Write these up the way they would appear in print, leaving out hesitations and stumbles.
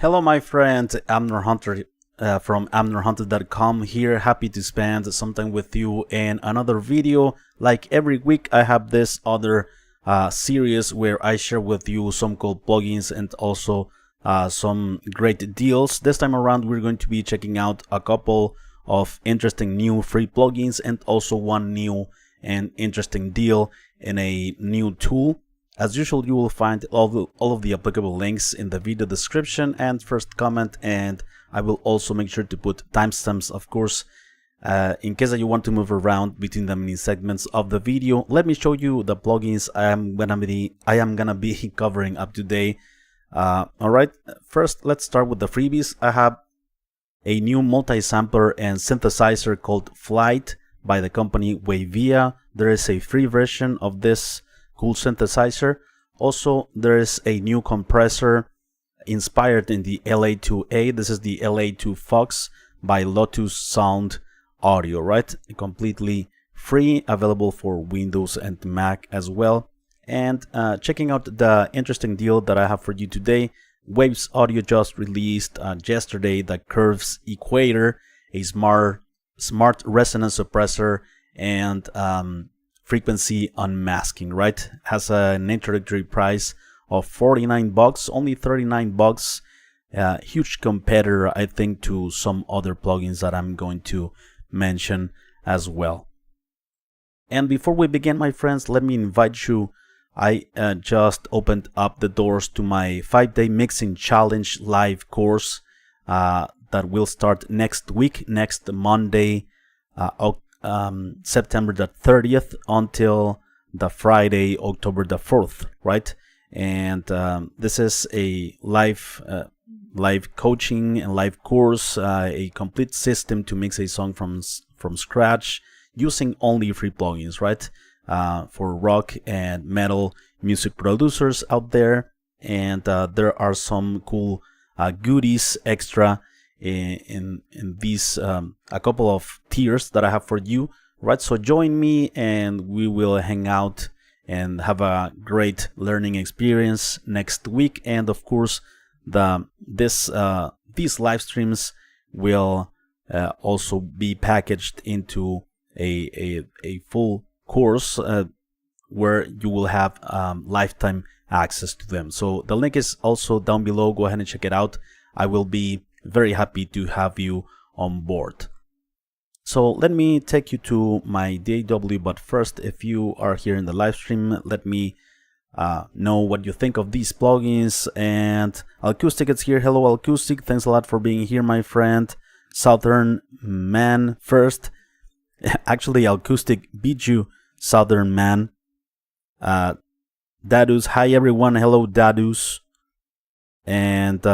Hello my friend, Amner Hunter from amnerhunter.com here, happy to spend some time with you in another video. Like every week I have this other series where I share with you some cool plugins and also some great deals. This time around we're going to be checking out a couple of interesting new free plugins and also one new and interesting deal in a new tool. As usual, you will find all of the applicable links in the video description and first comment, and I will also make sure to put timestamps, of course, in case that you want to move around between the mini segments of the video. Let me show you the plugins I am gonna be covering up today. All right, first let's start with the freebies. I have a new multi-sampler and synthesizer called Flite by the company Wavea. There is a free version of this cool synthesizer. Also, there is a new compressor inspired in the LA2A. This is the LA2-FOX by Lotus Sound audio, right? Completely free, available for Windows and Mac as well. And checking out the interesting deal that I have for you today. Waves Audio just released yesterday the Curves Equator, a smart resonance suppressor and frequency unmasking, right? Has an introductory price of 49 bucks, only 39 bucks. Huge competitor, I think, to some other plugins that I'm going to mention as well. And before we begin, my friends, let me invite you. I just opened up the doors to my 5-day mixing challenge live course that will start next week, next Monday, September the 30th until the Friday, October the 4th, right? And this is a live coaching and live course, a complete system to mix a song from scratch using only free plugins, right? For rock and metal music producers out there. And there are some cool goodies extra in these a couple of tiers that I have for you, right? So join me and we will hang out and have a great learning experience next week. And of course, these live streams will also be packaged into a full course where you will have lifetime access to them. So the link is also down below. Go ahead and check it out. I will be very happy to have you on board. So let me take you to my DAW, but first, if you are here in the live stream, let me know what you think of these plugins. And Acoustic is here. Hello Acoustic, thanks a lot for being here, my friend. Southern Man first. Actually, Acoustic beat you, Southern Man. Dadus, hi everyone, hello Dadus. And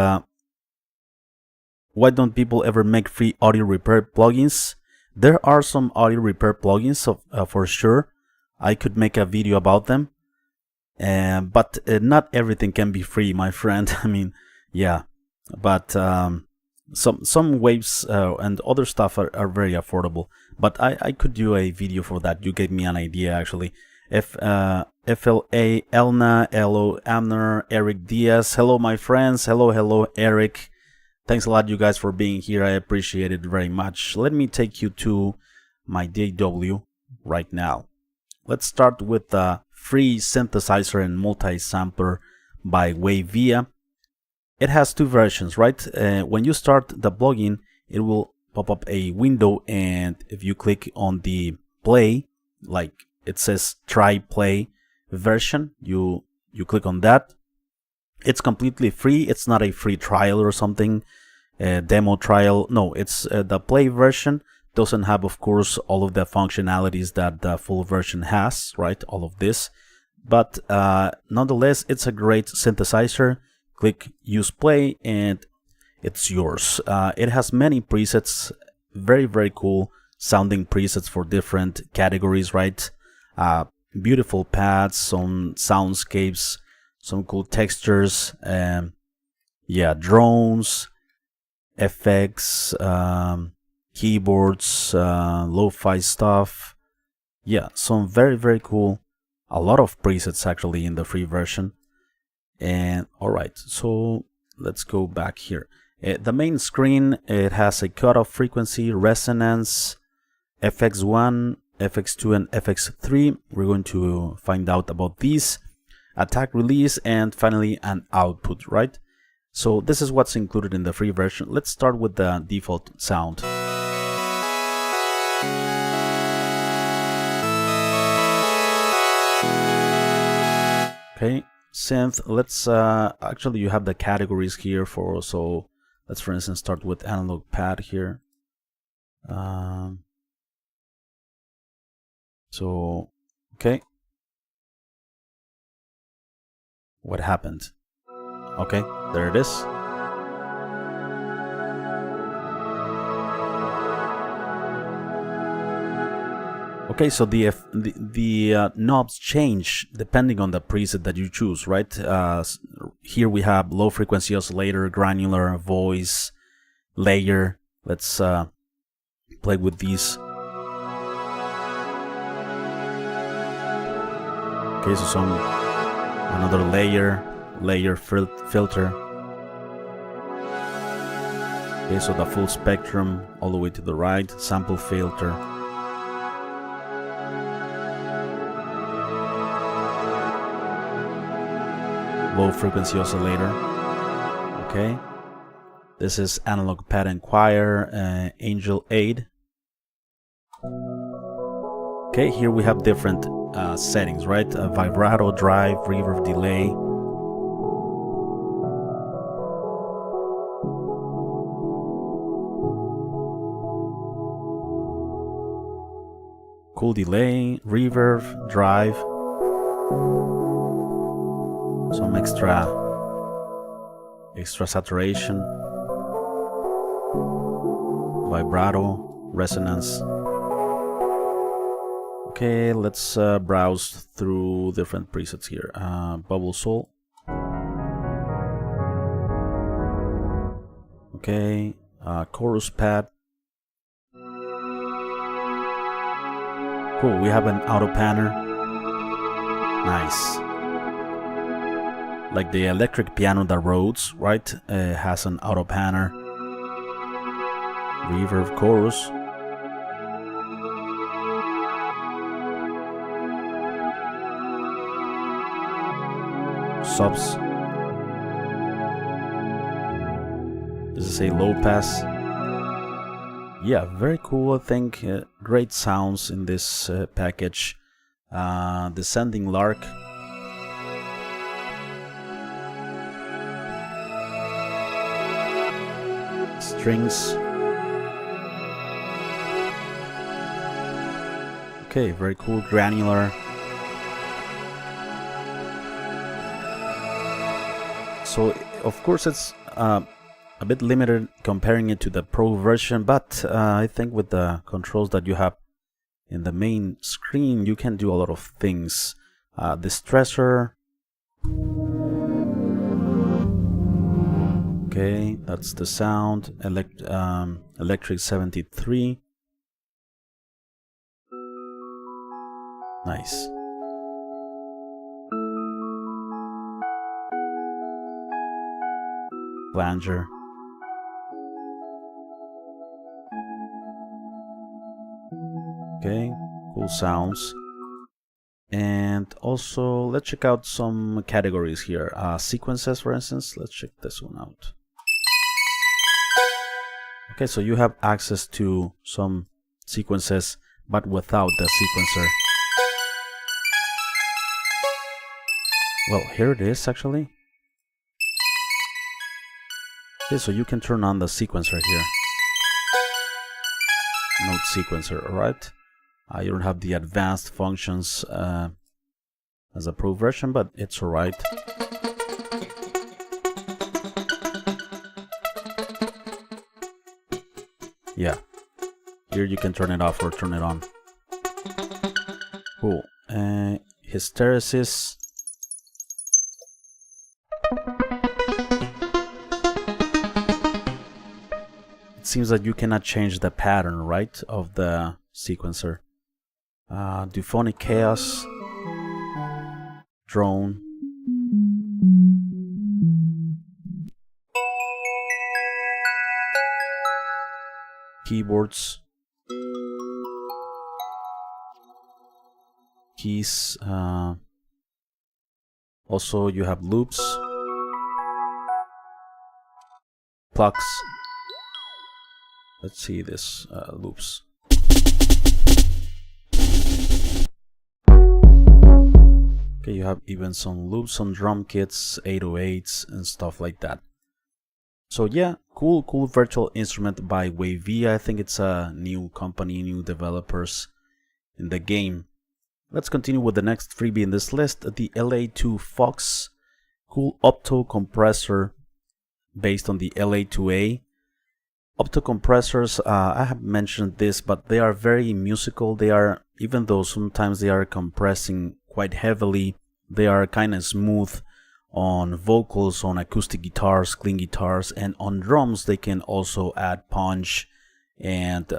why don't people ever make free audio repair plugins? There are some audio repair plugins, so, for sure. I could make a video about them. But not everything can be free, my friend. I mean, yeah. But some waves and other stuff are very affordable. But I could do a video for that. You gave me an idea, actually. FLA, Elna, Hello, Amner, Eric Diaz. Hello, my friends. Hello, Eric. Thanks a lot, you guys, for being here. I appreciate it very much. Let me take you to my DAW right now. Let's start with the free synthesizer and multi-sampler by Wavea. It has two versions, right? When you start the plugin, it will pop up a window, and if you click on the play, like it says try play version, you click on that. It's completely free. It's not a free trial or something, demo trial. No, it's the play version. Doesn't have, of course, all of the functionalities that the full version has, right? All of this. But nonetheless, it's a great synthesizer. Click use play and it's yours. It has many presets, very cool sounding presets for different categories, right? Beautiful pads, some soundscapes, some cool textures, yeah, drones, effects, keyboards, lo-fi stuff. Yeah, some very cool, a lot of presets actually in the free version. And all right, so let's go back here. The main screen, it has a cutoff frequency, resonance, FX1, FX2 and FX3. We're going to find out about these, attack release, and finally an output, right? So this is what's included in the free version. Let's start with the default sound. Okay, synth. Let's actually, you have the categories here for, so let's for instance start with analog pad here. So okay, what happened? Okay, there it is. Okay, so the knobs change depending on the preset that you choose, right? Here we have low frequency oscillator, granular, voice, layer. Let's play with these. Okay, so another layer filter. Okay, so the full spectrum all the way to the right, sample filter. Low frequency oscillator. Okay, this is analog pad and choir, Angel 8. Okay, here we have different settings, right? Vibrato, drive, reverb, delay. Cool delay, reverb, drive. Some extra saturation, vibrato, resonance. Okay, let's browse through different presets here. Bubble Soul. Okay, chorus pad. Cool, we have an auto panner. Nice. Like the electric piano that Rhodes, right? Has an auto panner. Reverb chorus. Subs. This is a low pass. Yeah, very cool. I think great sounds in this package. Descending Lark. Strings. Okay, very cool. Granular. So of course it's a bit limited comparing it to the Pro version, but I think with the controls that you have in the main screen, you can do a lot of things. The stressor. Okay, that's the sound. Electric 73. Nice. Flanger. Okay, cool sounds. And also, let's check out some categories here. Sequences, for instance. Let's check this one out. Okay, so you have access to some sequences, but without the sequencer. Well, here it is actually. Okay, so you can turn on the sequencer here. Note sequencer, alright? You don't have the advanced functions as a Pro version, but it's alright. Yeah, here you can turn it off or turn it on. Cool. Hysteresis. It seems that you cannot change the pattern, right, of the sequencer. Euphonic chaos. Drone. Keyboards, keys, also you have loops, plucks. Let's see this loops. Okay, you have even some loops on drum kits, 808s and stuff like that. So yeah, cool virtual instrument by Wavea. I think it's a new company, new developers in the game. Let's continue with the next freebie in this list, the LA2-FOX, cool opto compressor based on the LA2A. Opto compressors, I have mentioned this, but they are very musical. They are, even though sometimes they are compressing quite heavily, they are kind of smooth on vocals, on acoustic guitars, clean guitars, and on drums they can also add punch. And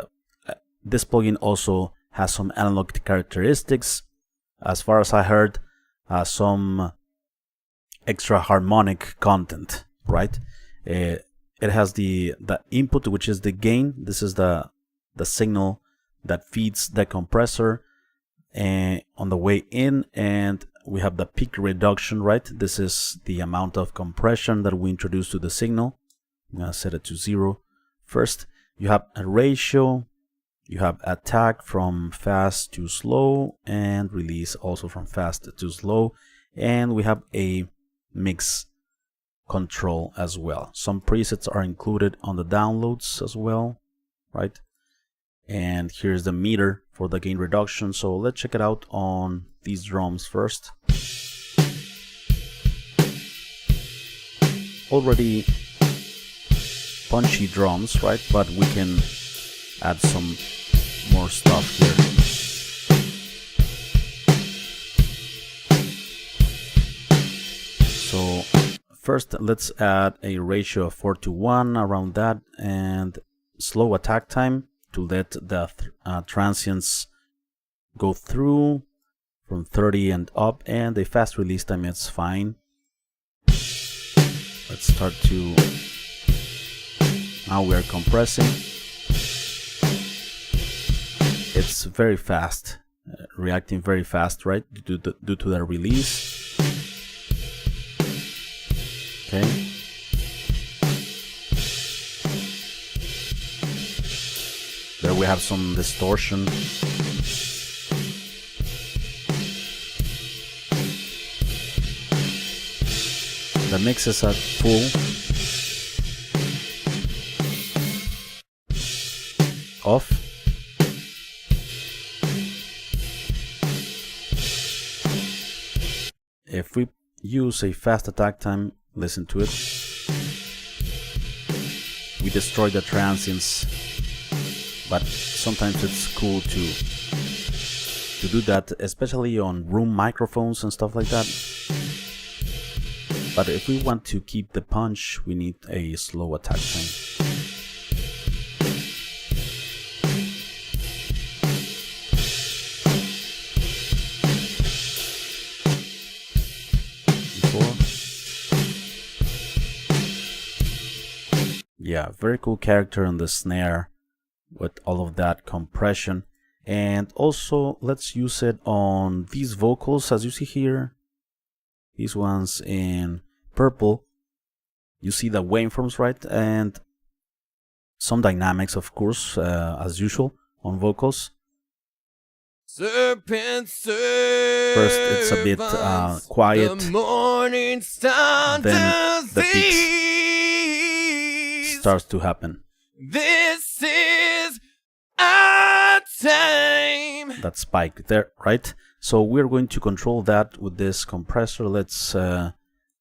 this plugin also has some analog characteristics. As far as I heard, some extra harmonic content, right? It has the input, which is the gain. This is the signal that feeds the compressor and on the way in, and we have the peak reduction, right? This is the amount of compression that we introduce to the signal. I'm gonna set it to 0 first. You have a ratio, you have attack from fast to slow, and release also from fast to slow, and we have a mix control as well. Some presets are included on the downloads as well, right? And here's the meter for the gain reduction. So let's check it out on these drums first. Already punchy drums, right? But we can add some more stuff here. So first, let's add a ratio of 4:1 around that, and slow attack time to let the transients go through from 30 and up, and a fast release time, it's fine. Let's start to, now we are compressing. It's very fast, reacting very fast, right, due to the release. Okay. There we have some distortion. The mix is at full. Off. If we use a fast attack time, listen to it. We destroy the transients, but sometimes it's cool to do that, especially on room microphones and stuff like that. But if we want to keep the punch, we need a slow attack time. Yeah, very cool character on the snare with all of that compression. And also let's use it on these vocals, as you see here, these ones in purple. You see the waveforms, right? And some dynamics, of course, as usual on vocals. Serpent First it's a bit quiet, the morning star then the peaks starts to happen. This is our time. That spike there, right? So we're going to control that with this compressor. Let's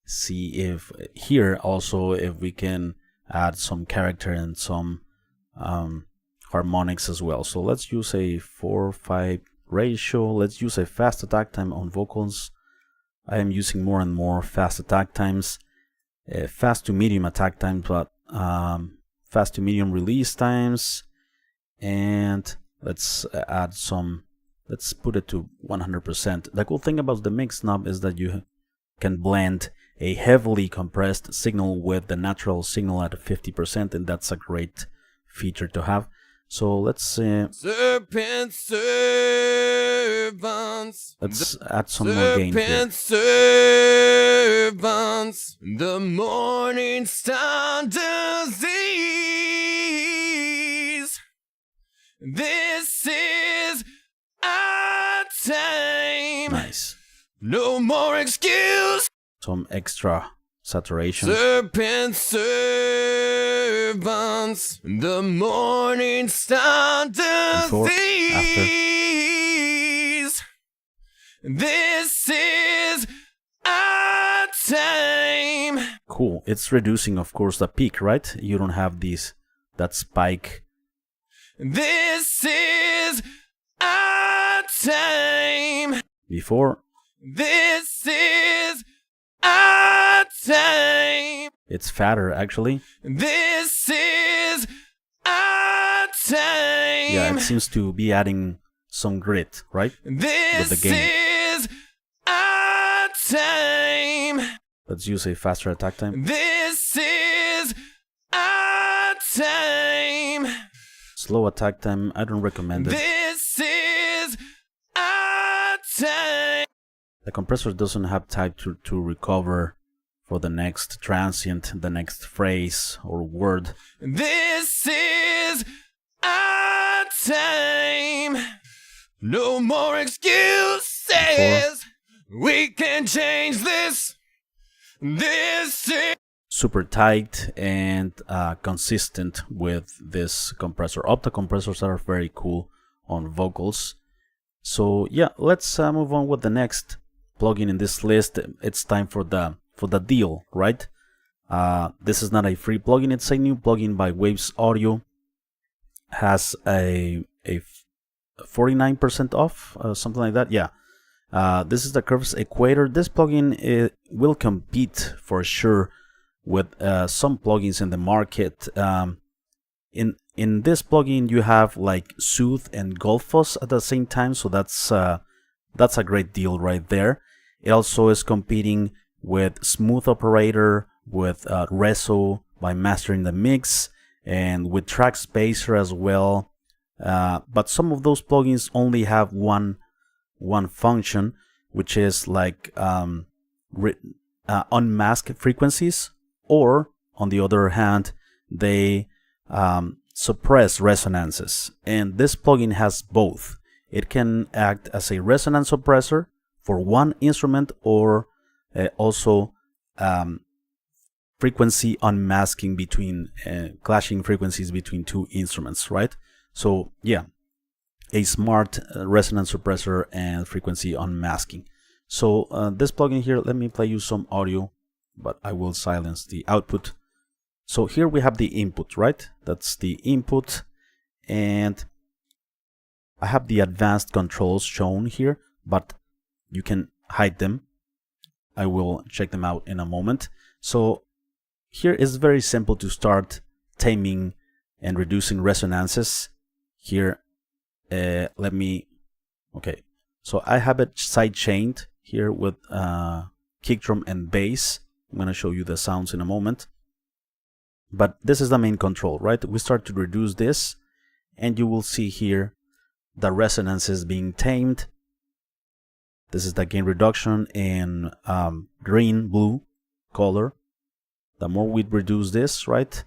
see if here also if we can add some character and some harmonics as well. So let's use a 4:5 ratio. Let's use a fast attack time on vocals. I am using more and more fast attack times, fast to medium attack times, but fast to medium release times. And let's add some, let's put it to 100%. The cool thing about the mix knob is that you can blend a heavily compressed signal with the natural signal at 50%, and that's a great feature to have. So let's add some more gain here. Servants, the morning star disease. This is our time. Nice. No more excuse. Some extra saturation. Serpent servants, the morning star disease. This is our time. Cool. It's reducing, of course, the peak, right? You don't have that spike. This is our time. Before. This is our time. It's fatter, actually. This is our time. Yeah, it seems to be adding some grit, right? This with the gain. Is our time. Let's use a faster attack time. This is our time. Slow attack time, I don't recommend it. This is our time. The compressor doesn't have time to recover for the next transient, the next phrase or word. This is our time. No more excuses. We can change this. This is super tight and consistent with this compressor. Opto compressors are very cool on vocals. So yeah, let's move on with the next plugin in this list. It's time for the deal, right? This is not a free plugin, it's a new plugin by Waves Audio. Has a 49% off, something like that. Yeah. This is the Curves Equator. This plugin will compete for sure with some plugins in the market. In this plugin you have like Soothe and Golfos at the same time, so that's a great deal right there. It also is competing with Smooth Operator, with Reso by Mastering the Mix, and with Track Spacer as well. But some of those plugins only have one function, which is like unmask frequencies, or on the other hand, they suppress resonances. And this plugin has both. It can act as a resonance suppressor for one instrument, or also frequency unmasking between clashing frequencies between two instruments, right? So yeah, a smart resonance suppressor and frequency unmasking. So this plugin here, let me play you some audio, but I will silence the output. So here we have the input, right? That's the input, and I have the advanced controls shown here, but you can hide them. I will check them out in a moment. So here is very simple to start taming and reducing resonances. Here, okay, so I have it side chained here with kick drum and bass. I'm going to show you the sounds in a moment. But this is the main control, right? We start to reduce this, and you will see here the resonances being tamed. This is the gain reduction in green, blue color. The more we reduce this, right?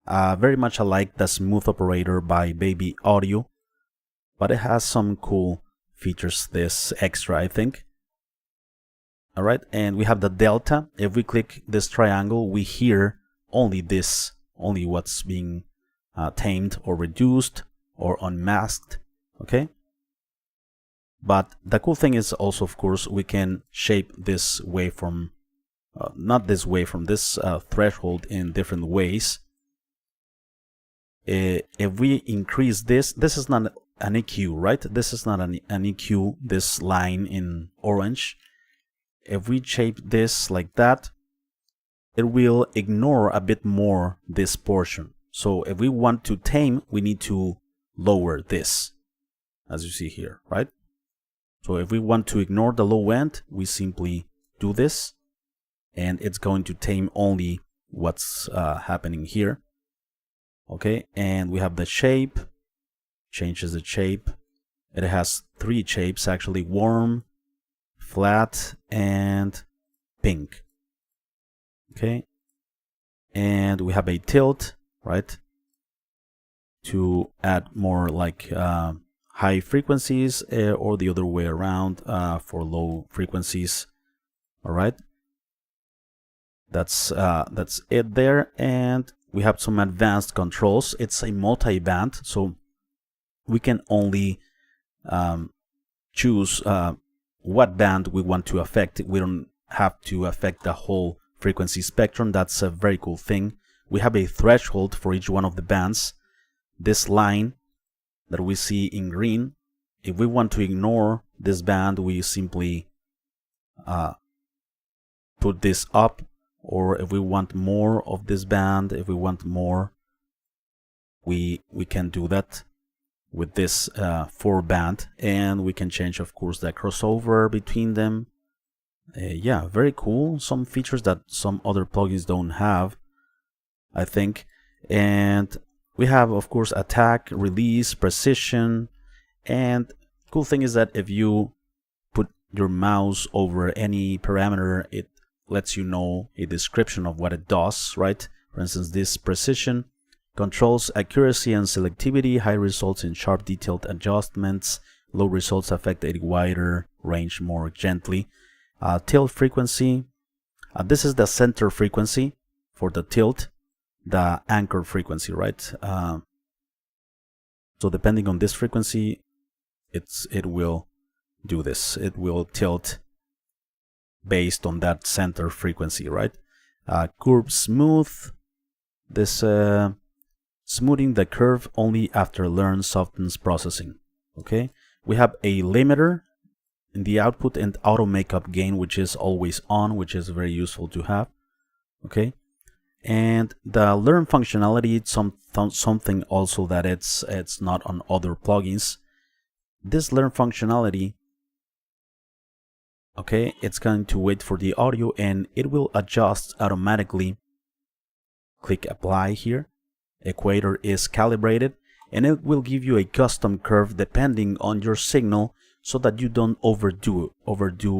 Very much alike the Smooth Operator by Wavea Audio, but it has some cool features, this extra, I think. Alright, and we have the delta. If we click this triangle, we hear only this, only what's being tamed or reduced or unmasked, okay? But the cool thing is also, of course, we can shape this waveform, not this waveform, this threshold in different ways. If we increase this is not an EQ, right? This is not an EQ, this line in orange. If we shape this like that, it will ignore a bit more this portion. So if we want to tame, we need to lower this, as you see here, right? So if we want to ignore the low end, we simply do this, and it's going to tame only what's happening here. Okay, and we have the shape, changes the shape. It has 3 shapes actually: warm, flat, and pink. Okay, and we have a tilt, right, to add more like high frequencies, or the other way around for low frequencies. All right, that's it there. And we have some advanced controls. It's a multi-band, so we can only choose what band we want to affect. We don't have to affect the whole frequency spectrum. That's a very cool thing. We have a threshold for each one of the bands. This line that we see in green, if we want to ignore this band, we simply put this up. Or if we want more of this band, if we want more, we can do that with this 4 band, and we can change, of course, the crossover between them. Yeah, very cool. Some features that some other plugins don't have, I think. And we have, of course, attack, release, precision. And cool thing is that if you put your mouse over any parameter, it lets you know a description of what it does, right? For instance, this precision controls accuracy and selectivity. High results in sharp detailed adjustments. Low results affect a wider range more gently. Tilt frequency. This is the center frequency for the tilt, the anchor frequency, right? So depending on this frequency, it will do this. It will tilt based on that center frequency, right? Curve smooth. This smoothing the curve only after learn softens processing. Okay, we have a limiter in the output and auto makeup gain, which is always on, which is very useful to have. Okay, and the learn functionality, something also that it's not on other plugins. This learn functionality, okay, it's going to wait for the audio and it will adjust automatically. Click apply here. Equator is calibrated, and it will give you a custom curve depending on your signal, so that you don't overdo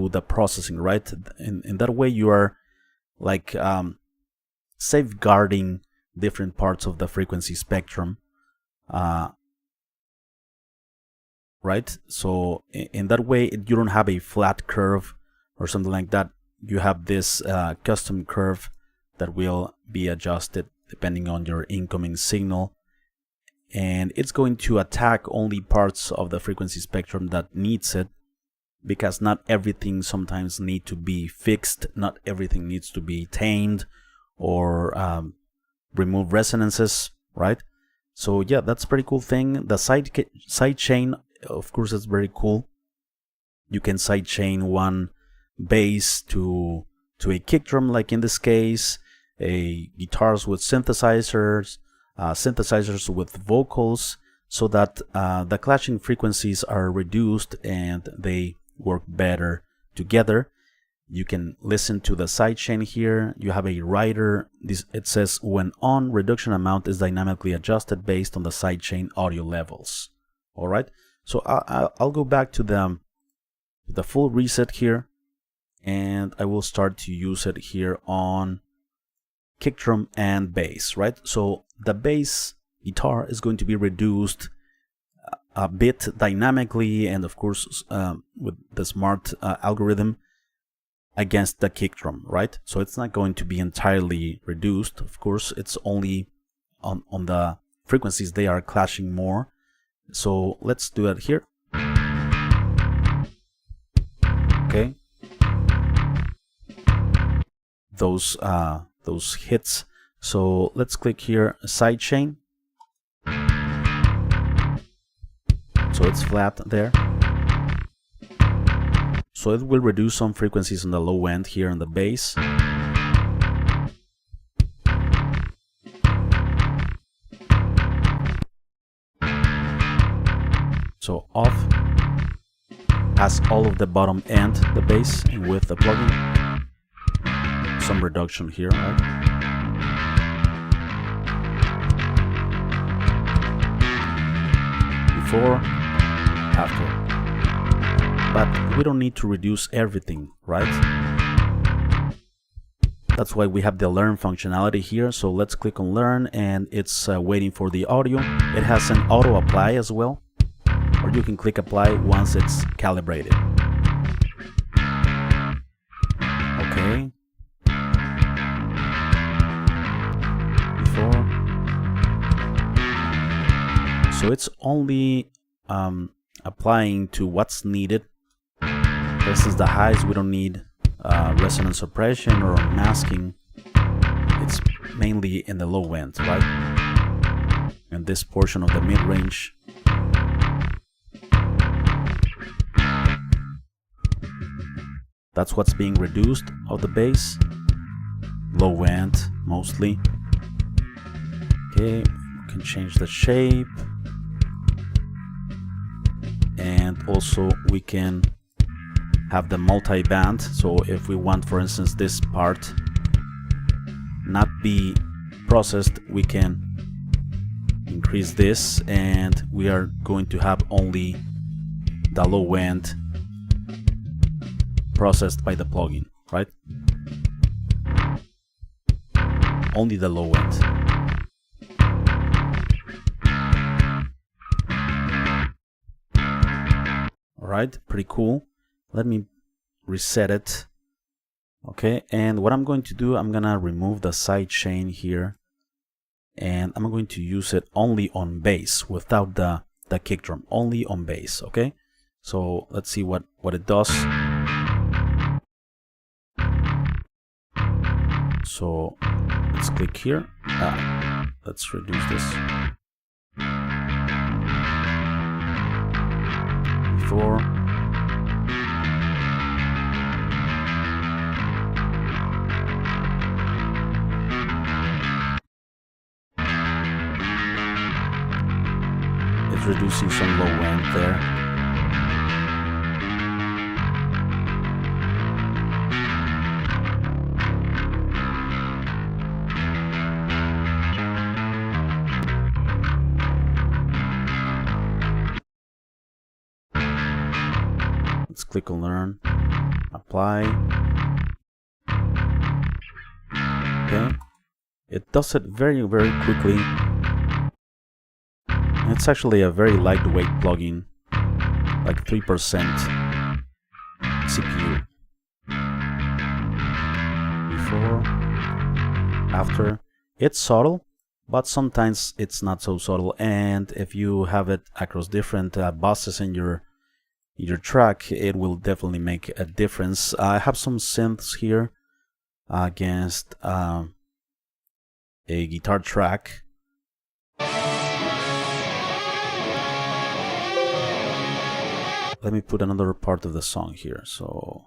the processing, right? In that way, you are like safeguarding different parts of the frequency spectrum, right? So in that way, you don't have a flat curve or something like that. You have this custom curve that will be adjusted depending on your incoming signal, and it's going to attack only parts of the frequency spectrum that needs it, because not everything sometimes need to be fixed, not everything needs to be tamed or remove resonances, right? So yeah, that's a pretty cool thing. The side chain, of course, is very cool. You can side chain one bass to a kick drum, like in this case, a guitars with synthesizers, synthesizers with vocals, so that the clashing frequencies are reduced and they work better together. You can listen to the sidechain here. You have a rider. It says when on, reduction amount is dynamically adjusted based on the sidechain audio levels. All right. So I'll go back to the full reset here, and I will start to use it here on kick drum and bass, right? So the bass guitar is going to be reduced a bit dynamically, and of course with the smart algorithm against the kick drum, right? So it's not going to be entirely reduced. Of course, it's only on the frequencies they are clashing more. So let's do that here. Okay, those hits. So let's click here, sidechain. So it's flat there. So it will reduce some frequencies on the low end here on the bass. So off has all of the bottom end, the bass, and with the plugin. some reduction here, right? Before, after. But we don't need to reduce everything, right? That's why we have the learn functionality here. So let's click on learn, and it's waiting for the audio. It has an auto apply as well, or you can click apply once it's calibrated. Okay. Before. So it's only applying to what's needed. This is the highs. We don't need resonance suppression or masking. It's mainly in the low end, right? And this portion of the mid-range. That's what's being reduced of the bass. Low end, mostly. Okay, we can change the shape. And also we can have the multi-band. So if we want, for instance, this part not be processed, we can increase this, and we are going to have only the low end processed by the plugin, right? Only the low end. Alright, pretty cool. Let me reset it. Okay, and what I'm going to do, I'm gonna remove the side chain here, and I'm going to use it only on bass without the kick drum, only on bass. Okay, so let's see what it does. So let's click here. Let's reduce this. Before. It's reducing some low end there. Let's click on learn, apply. Okay, it does it very, very quickly. It's actually a very lightweight plugin, like 3% CPU. Before, after. It's subtle, but sometimes it's not so subtle. And if you have it across different buses in your track, it will definitely make a difference. I have some synths here against a guitar track. Let me put another part of the song here. So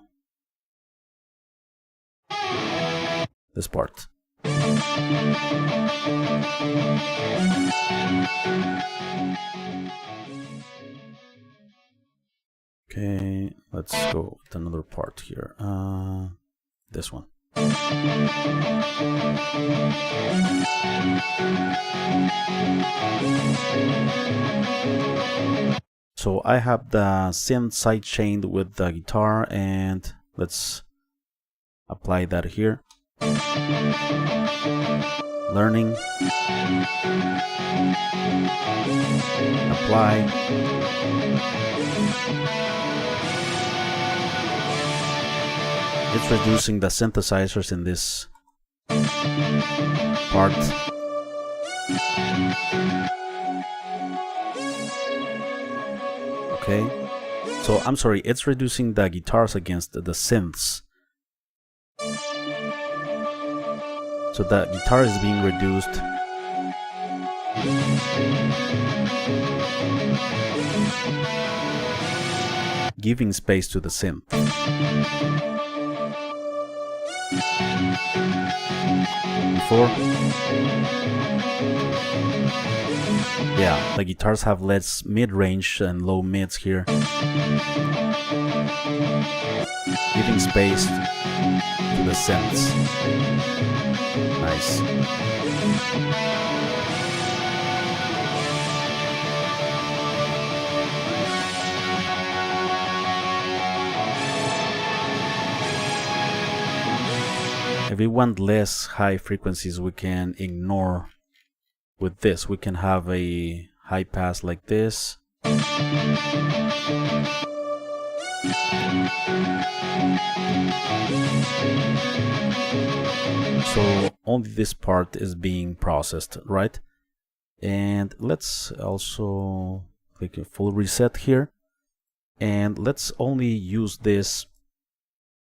this part. Okay, let's go with another part here. This one. So I have the synth side chained with the guitar, and let's apply that here. Learning. Apply. It's reducing the synthesizers in this part. Okay, so I'm sorry, it's reducing the guitars against the synths. So the guitar is being reduced. Giving space to the synth. Before. Yeah, the guitars have less mid-range and low mids here, giving space to the synths. Nice. If we want less high frequencies, we can ignore with this. We can have a high pass like this. So only this part is being processed, right? And let's also click a full reset here. And let's only use this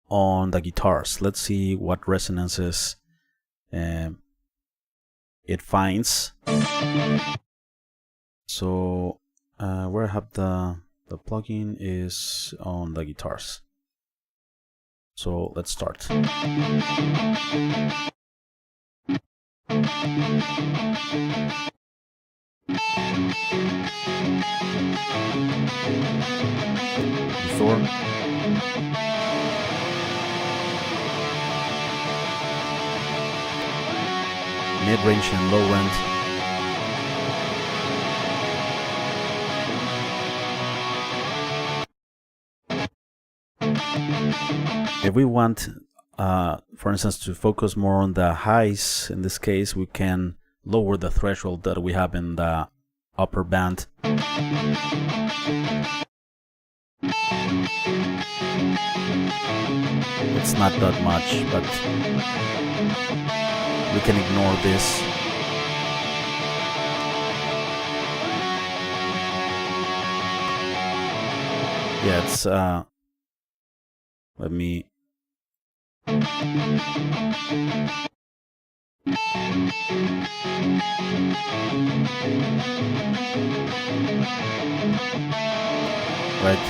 on the guitars. Let's see what resonances it finds. So where I have the plugin is on the guitars. So let's start. Before. Mid-range and low end. If we want, for instance, to focus more on the highs, in this case, we can lower the threshold that we have in the upper band. It's not that much, but we can ignore this. Yeah, it's let me right.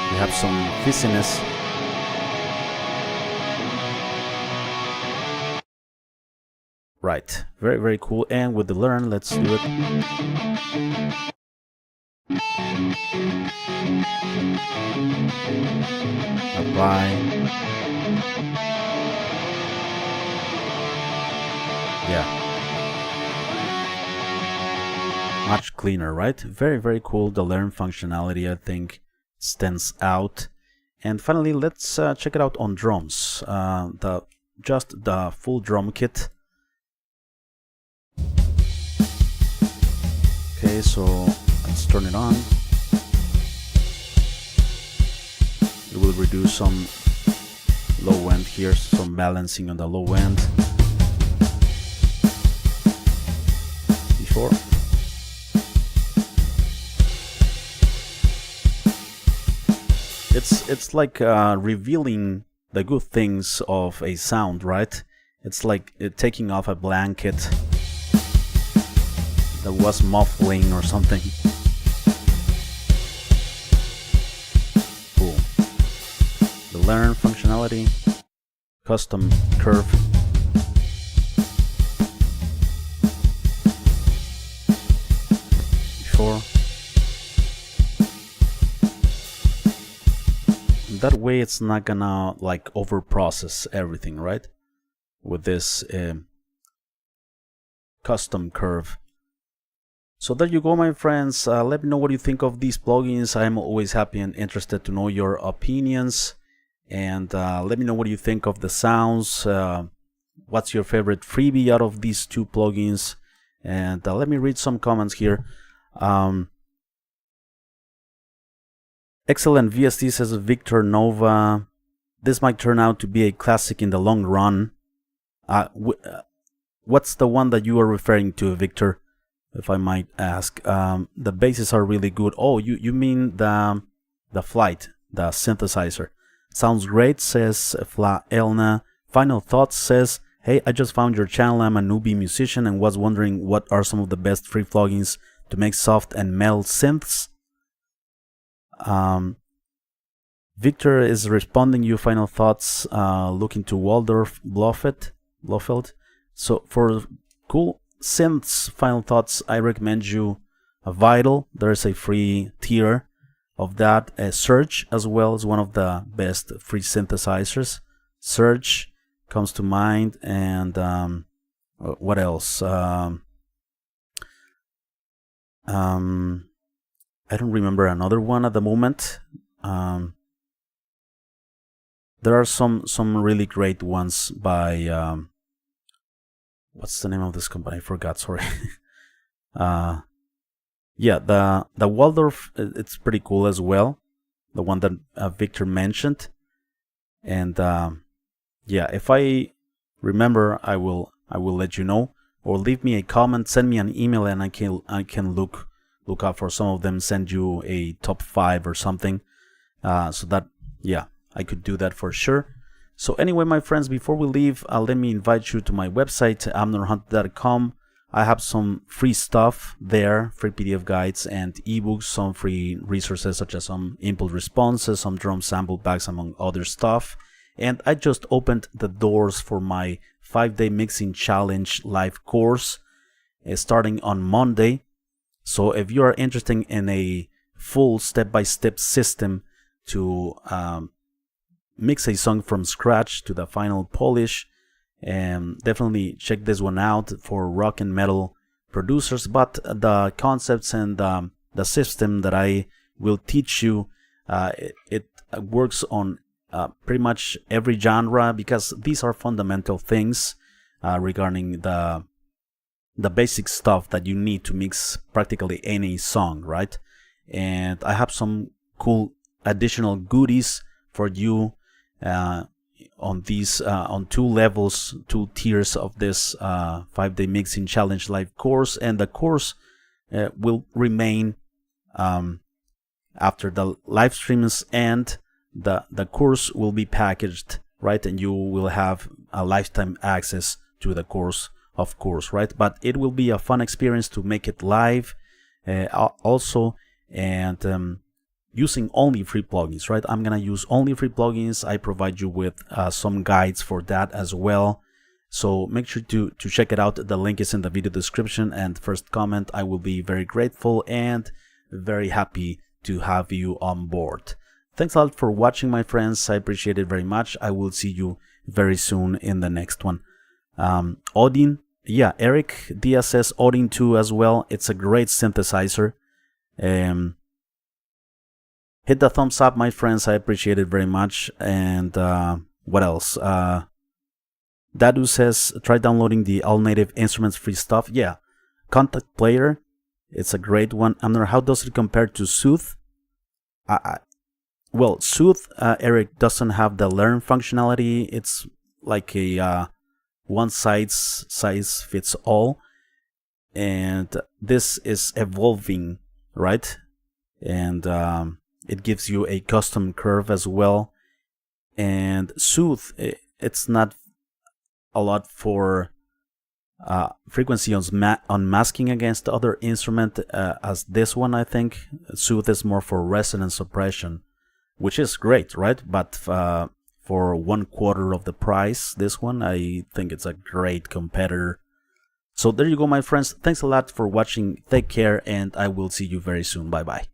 We have some fizziness. Right, very, very cool. And with the learn, let's do it. Apply. Yeah. Much cleaner, right? Very, very cool. The learn functionality, I think, stands out. And finally, let's check it out on drums. Just the full drum kit. Okay, so let's turn it on. It will reduce some low end here, some balancing on the low end. Before. It's like revealing the good things of a sound, right? It's like taking off a blanket that was muffling or something. Cool. The learn functionality, custom curve. Before. That way it's not gonna like over process everything, right? With this custom curve. So there you go, my friends. Let me know what you think of these plugins. I'm always happy and interested to know your opinions. And let me know what you think of the sounds. What's your favorite freebie out of these two plugins? And let me read some comments here. Excellent VST, says Victor Nova. This might turn out to be a classic in the long run. What's the one that you are referring to, Victor, if I might ask? The basses are really good. Oh, you mean the Flite, the synthesizer. Sounds great, says Fla Elna. Final Thoughts says, hey, I just found your channel. I'm a newbie musician and was wondering what are some of the best free plugins to make soft and metal synths. Victor is responding you. Final Thoughts, look into Waldorf Bluffet. Lofeld. So for cool synths, final thoughts, I recommend you a Vital. There's a free tier of that. Surge as well is one of the best free synthesizers. Surge comes to mind, and what else? I don't remember another one at the moment. There are some really great ones by what's the name of this company? I forgot. Sorry. Yeah, the Waldorf, it's pretty cool as well. The one that Victor mentioned, and yeah, if I remember, I will let you know, or leave me a comment, send me an email, and I can look out for some of them, send you a top 5 or something, so that, yeah, I could do that for sure. So anyway, my friends, before we leave, let me invite you to my website, amnorhunt.com. I have some free stuff there, free PDF guides and ebooks, some free resources such as some input responses, some drum sample packs, among other stuff. And I just opened the doors for my 5-day mixing challenge live course starting on Monday. So if you are interested in a full step-by-step system to mix a song from scratch to the final polish, definitely check this one out for rock and metal producers. But the concepts and the system that I will teach you, it works on pretty much every genre, because these are fundamental things regarding the basic stuff that you need to mix practically any song, right? And I have some cool additional goodies for you on these on 2 levels, 2 tiers of this 5-day mixing challenge live course. And the course will remain after the live streams, and the course will be packaged, right? And you will have a lifetime access to the course, of course, right? But it will be a fun experience to make it live also, and using only free plugins, right? I'm gonna use only free plugins. I provide you with some guides for that as well. So make sure to check it out. The link is in the video description, and first comment. I will be very grateful and very happy to have you on board. Thanks a lot for watching, my friends. I appreciate it very much. I will see you very soon in the next one. Odin, yeah, Eric Diaz says Odin 2 as well. It's a great synthesizer. Hit the thumbs up, my friends. I appreciate it very much. And what else? Dadu says try downloading the all native instruments free stuff. Yeah, Contact Player, it's a great one. How does it compare to Soothe? Well, Soothe, Eric, doesn't have the learn functionality. It's like a one size fits all, and this is evolving, right? And it gives you a custom curve as well. And Soothe, it's not a lot for frequency unmasking against other instrument as this one. I think Soothe is more for resonance suppression, which is great, right? But for 1/4 of the price, this one, I think it's a great competitor. So there you go, my friends. Thanks a lot for watching. Take care, and I will see you very soon. Bye bye.